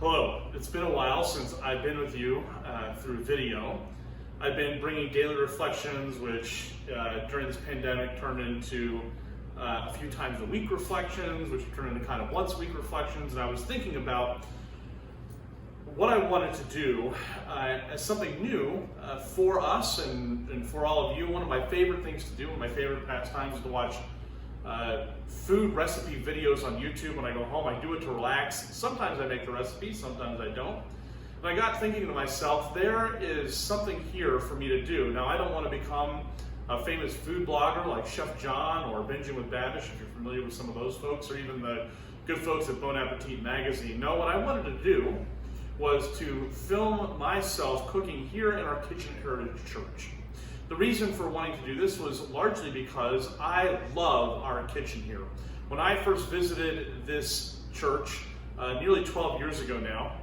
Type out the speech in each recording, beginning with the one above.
Hello, it's been a while since I've been with you through video. I've been bringing daily reflections, which during this pandemic turned into a few times a week reflections, which turned into kind of once a week reflections, and I was thinking about what I wanted to do as something new for us and for all of you. One of my favorite things to do, one of my favorite pastimes is to watch food recipe videos on YouTube. When I go home, I do it to relax. Sometimes I make the recipe, sometimes I don't. And I got thinking to myself, there is something here for me to do. Now, I don't want to become a famous food blogger like Chef John or Binging with Babish, if you're familiar with some of those folks, or even the good folks at Bon Appetit magazine. No, what I wanted to do was to film myself cooking here in our kitchen at Heritage Church. The reason for wanting to do this was largely because I love our kitchen here. When I first visited this church nearly 12 years ago now,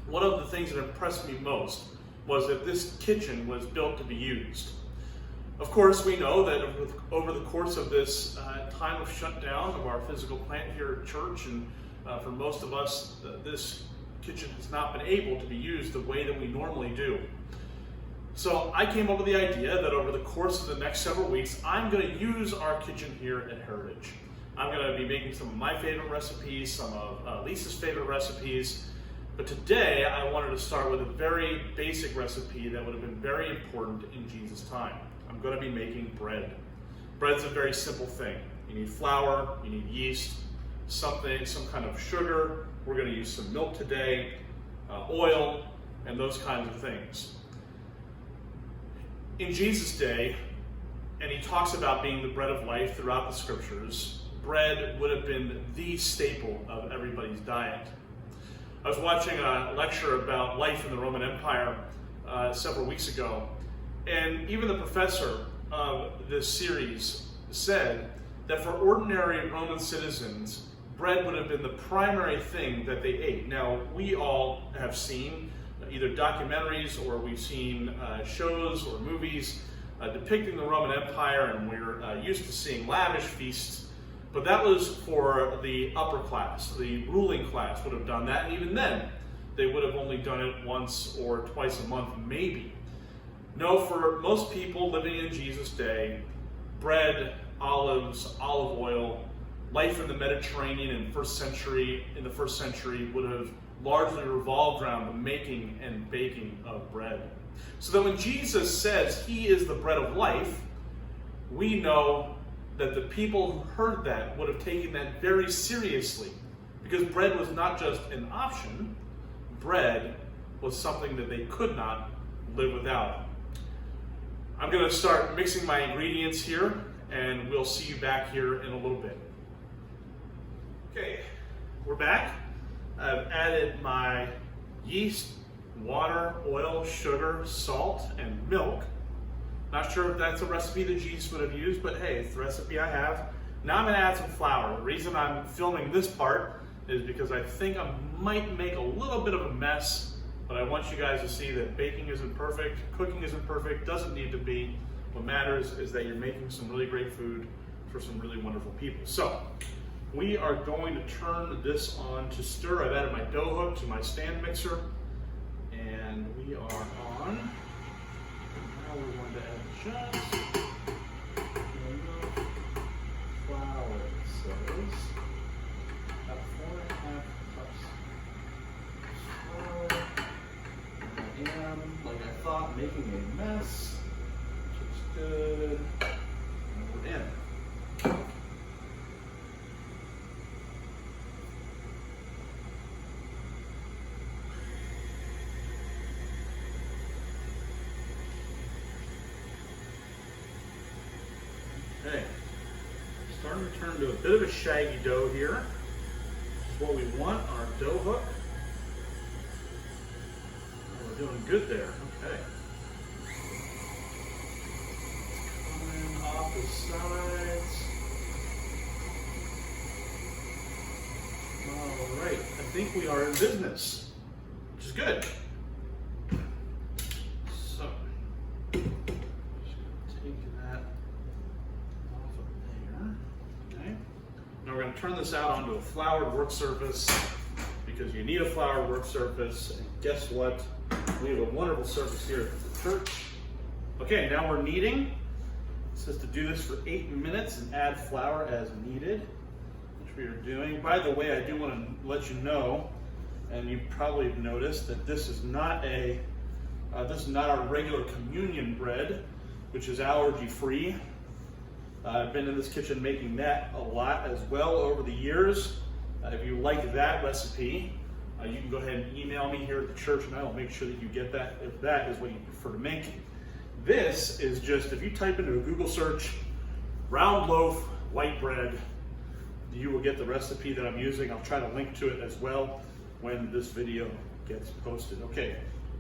one of the things that impressed me most was that this kitchen was built to be used. Of course, we know that over the course of this time of shutdown of our physical plant here at church, and for most of us, this kitchen has not been able to be used the way that we normally do. So I came up with the idea that over the course of the next several weeks, I'm going to use our kitchen here at Heritage. I'm going to be making some of my favorite recipes, some of Lisa's favorite recipes, but today I wanted to start with a very basic recipe that would have been very important in Jesus' time. I'm going to be making bread. Bread's a very simple thing. You need flour, you need yeast, some kind of sugar. We're going to use some milk today, oil, and those kinds of things. In Jesus' day, and he talks about being the bread of life throughout the scriptures, bread would have been the staple of everybody's diet. I was watching a lecture about life in the Roman Empire several weeks ago, and even the professor of this series said that for ordinary Roman citizens, bread would have been the primary thing that they ate. Now, we all have seen either documentaries or we've seen shows or movies depicting the Roman Empire, and we're used to seeing lavish feasts, but that was for the upper class. The ruling class would have done that, and even then, they would have only done it once or twice a month, maybe. No, for most people living in Jesus' day, bread, olives, olive oil, life in the Mediterranean in the first century would have largely revolved around the making and baking of bread. So that when Jesus says he is the bread of life, we know that the people who heard that would have taken that very seriously, because bread was not just an option, bread was something that they could not live without. I'm going to start mixing my ingredients here, and we'll see you back here in a little bit. Okay, we're back. I've added my yeast, water, oil, sugar, salt, and milk. Not sure if that's a recipe that Jesus would have used, but hey, it's the recipe I have. Now I'm going to add some flour. The reason I'm filming this part is because I think I might make a little bit of a mess, but I want you guys to see that baking isn't perfect, cooking isn't perfect, doesn't need to be. What matters is that you're making some really great food for some really wonderful people. So, we are going to turn this on to stir. I've added my dough hook to my stand mixer, and we are on. Now we're going to add just enough flour. So about 4.5 cups of flour. And I am, like I thought, making a mess, which is good. And we're in. Okay, starting to turn to a bit of a shaggy dough here. This is what we want, our dough hook. Oh, we're doing good there, okay. Coming off the sides. All right, I think we are in business, which is good. So, just gonna take that off of there. Okay. Now we're going to turn this out onto a floured work surface because you need a flour work surface. And guess what? We have a wonderful surface here at the church. Okay, now we're kneading. It says to do this for 8 minutes and add flour as needed, which we are doing. By the way, I do want to let you know, and you probably have noticed, that this is not our regular communion bread, which is allergy-free. I've been in this kitchen making that a lot as well over the years. If you like that recipe, you can go ahead and email me here at the church, and I will make sure that you get that if that is what you prefer to make. This is just, if you type into a Google search, round loaf, white bread, you will get the recipe that I'm using. I'll try to link to it as well when this video gets posted. Okay,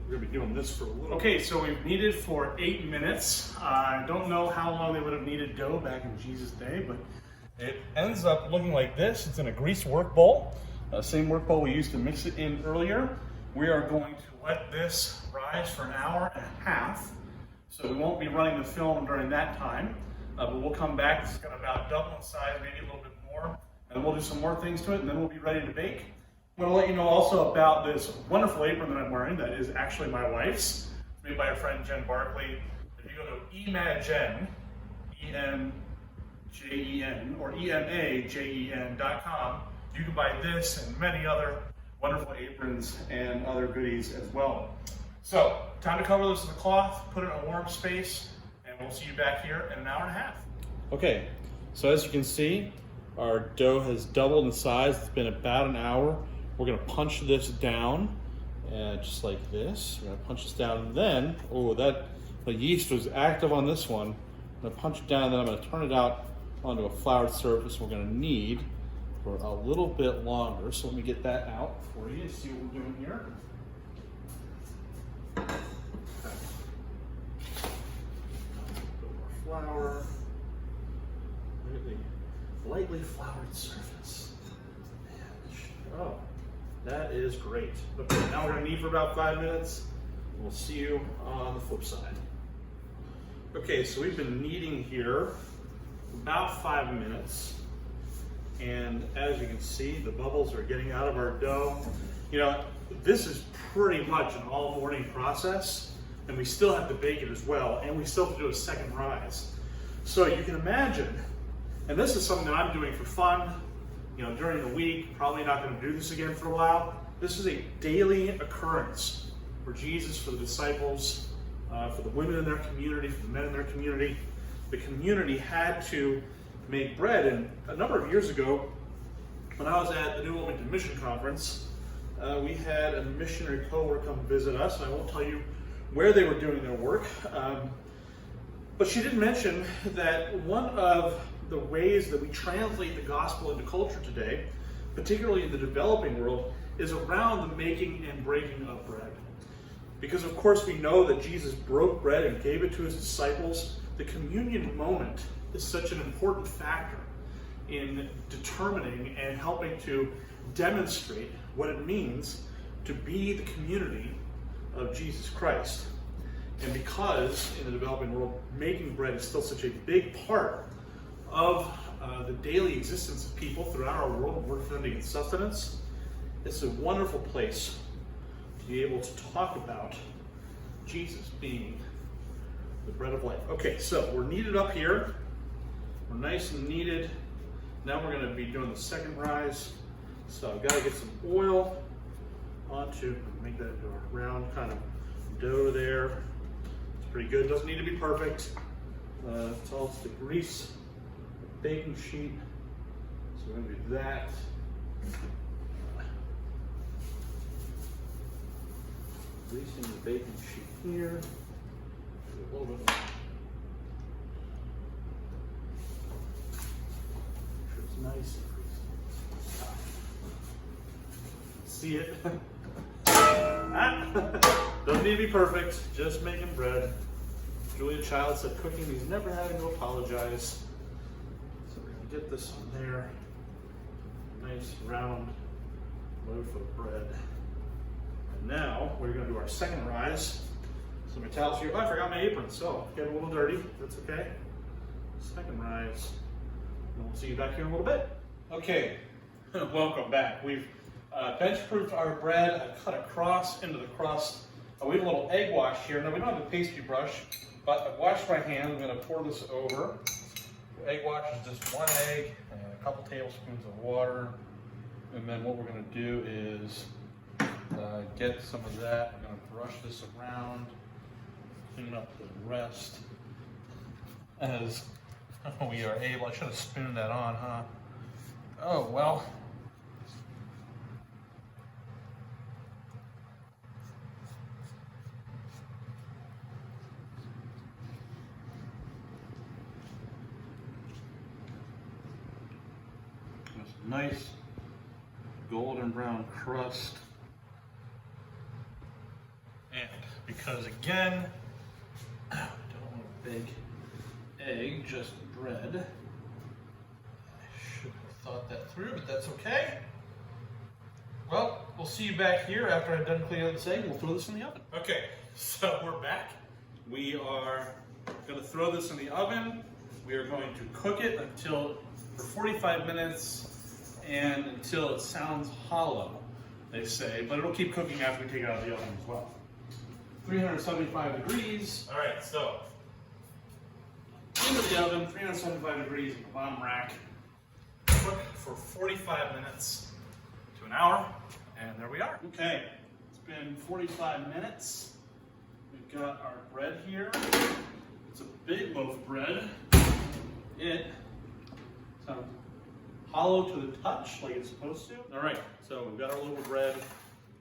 we're gonna be doing this for a little. Okay, so we've kneaded for 8 minutes. I don't know how long they would have kneaded dough back in Jesus' day, but it ends up looking like this. It's in a grease work bowl, same work bowl we used to mix it in earlier. We are going to let this rise for an hour and a half. So we won't be running the film during that time, but we'll come back. It's going to about double in size, maybe a little bit more, and we'll do some more things to it, and then we'll be ready to bake. I want to let you know also about this wonderful apron that I'm wearing that is actually my wife's. It's made by our friend Jen Barkley. If you go to Emagen, E-N-J-E-N, or E-M-A-J-E-N.com, you can buy this and many other wonderful aprons and other goodies as well. So, time to cover this with a cloth, put it in a warm space, and we'll see you back here in an hour and a half. Okay, so as you can see, our dough has doubled in size. It's been about an hour. We're gonna punch this down, just like this. We're gonna punch this down, and then, the yeast was active on this one. I'm gonna punch it down, then I'm gonna turn it out onto a floured surface. We're gonna knead for a little bit longer. So let me get that out for you and see what we're doing here. Flour. Look at the lightly floured surface. Oh, that is great. Okay, now we're going to knead for about 5 minutes. We'll see you on the flip side. Okay, so we've been kneading here about 5 minutes. And as you can see, the bubbles are getting out of our dough. You know, this is pretty much an all morning process. And we still have to bake it as well, and we still have to do a second rise. So you can imagine, and this is something that I'm doing for fun, during the week, probably not going to do this again for a while. This is a daily occurrence for Jesus, for the disciples, for the women in their community, for the men in their community. The community had to make bread, and a number of years ago, when I was at the New Wilmington Mission Conference, we had a missionary co-worker come visit us. I won't tell you where they were doing their work. But she did mention that one of the ways that we translate the gospel into culture today, particularly in the developing world, is around the making and breaking of bread. Because of course we know that Jesus broke bread and gave it to his disciples. The communion moment is such an important factor in determining and helping to demonstrate what it means to be the community of Jesus Christ. And because in the developing world, making bread is still such a big part of the daily existence of people throughout our world, and work for them to get sustenance, it's a wonderful place to be able to talk about Jesus being the bread of life. Okay, so we're kneaded up here. We're nice and kneaded. Now we're going to be doing the second rise. So I've got to get some oil onto, make that into a round kind of dough there. It's pretty good. Doesn't need to be perfect. It's all just the grease, the baking sheet. So we're going to do that. Greasing the baking sheet here. A little bit more. Make sure it's nice and greasy. See it? Doesn't need to be perfect, just making bread. Julia Child said cooking means never having to apologize. So we're going to get this on there. Nice round loaf of bread. And now we're going to do our second rise. So my towel's here. Oh, I forgot my apron, so get a little dirty. That's okay. Second rise. And we'll see you back here in a little bit. Okay, welcome back. We've bench-proofed our bread. I cut across into the crust. We have a little egg wash here. Now we don't have a pastry brush, but I washed my hand. I'm going to pour this over. The egg wash is just 1 egg and a couple tablespoons of water. And then what we're going to do is get some of that. I'm going to brush this around, clean up the rest as we are able. I should have spooned that on, huh? Oh, well. This nice golden brown crust. And because again, I don't want a big egg, just bread. I should have thought that through, but that's okay. Well, we'll see you back here after I've done cleaning up this egg. We'll throw this in the oven. Okay, so we're back. We are going to throw this in the oven. We are going to cook it for 45 minutes and until it sounds hollow, they say, but it'll keep cooking after we take it out of the oven as well. 375 degrees. All right, so into the oven, 375 degrees in the bottom rack. Cook for 45 minutes to an hour, and there we are. Okay, it's been 45 minutes. We've got our bread here. It's a big loaf of bread. It sounds hollow to the touch, like it's supposed to. All right, so we've got our loaf of bread.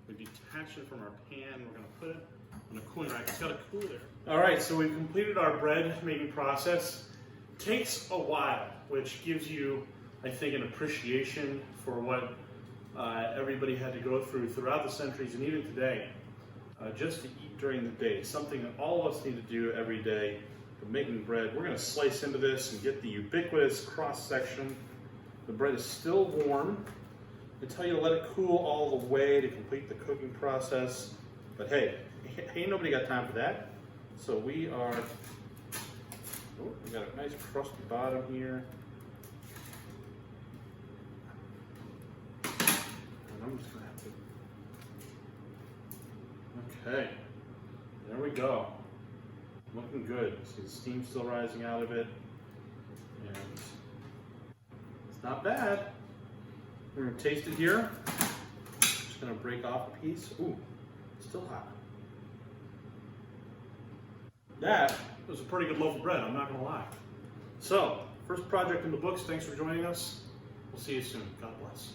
We detached it from our pan. We're gonna put it on a cooling rack. It's gotta cool there. All right, so we've completed our bread making process. Takes a while, which gives you, I think, an appreciation for what everybody had to go through throughout the centuries and even today, just to eat during the day. Something that all of us need to do every day for making bread. We're gonna slice into this and get the ubiquitous cross section. The bread is still warm. I tell you to let it cool all the way to complete the cooking process. But hey, ain't nobody got time for that. So we are, we got a nice crusty bottom here. And I'm just gonna have to, okay, there we go. Looking good. See the steam still rising out of it. And it's not bad. We're gonna taste it here. Just gonna break off a piece. Ooh, still hot. That was a pretty good loaf of bread, I'm not gonna lie. So, first project in the books. Thanks for joining us. We'll see you soon. God bless.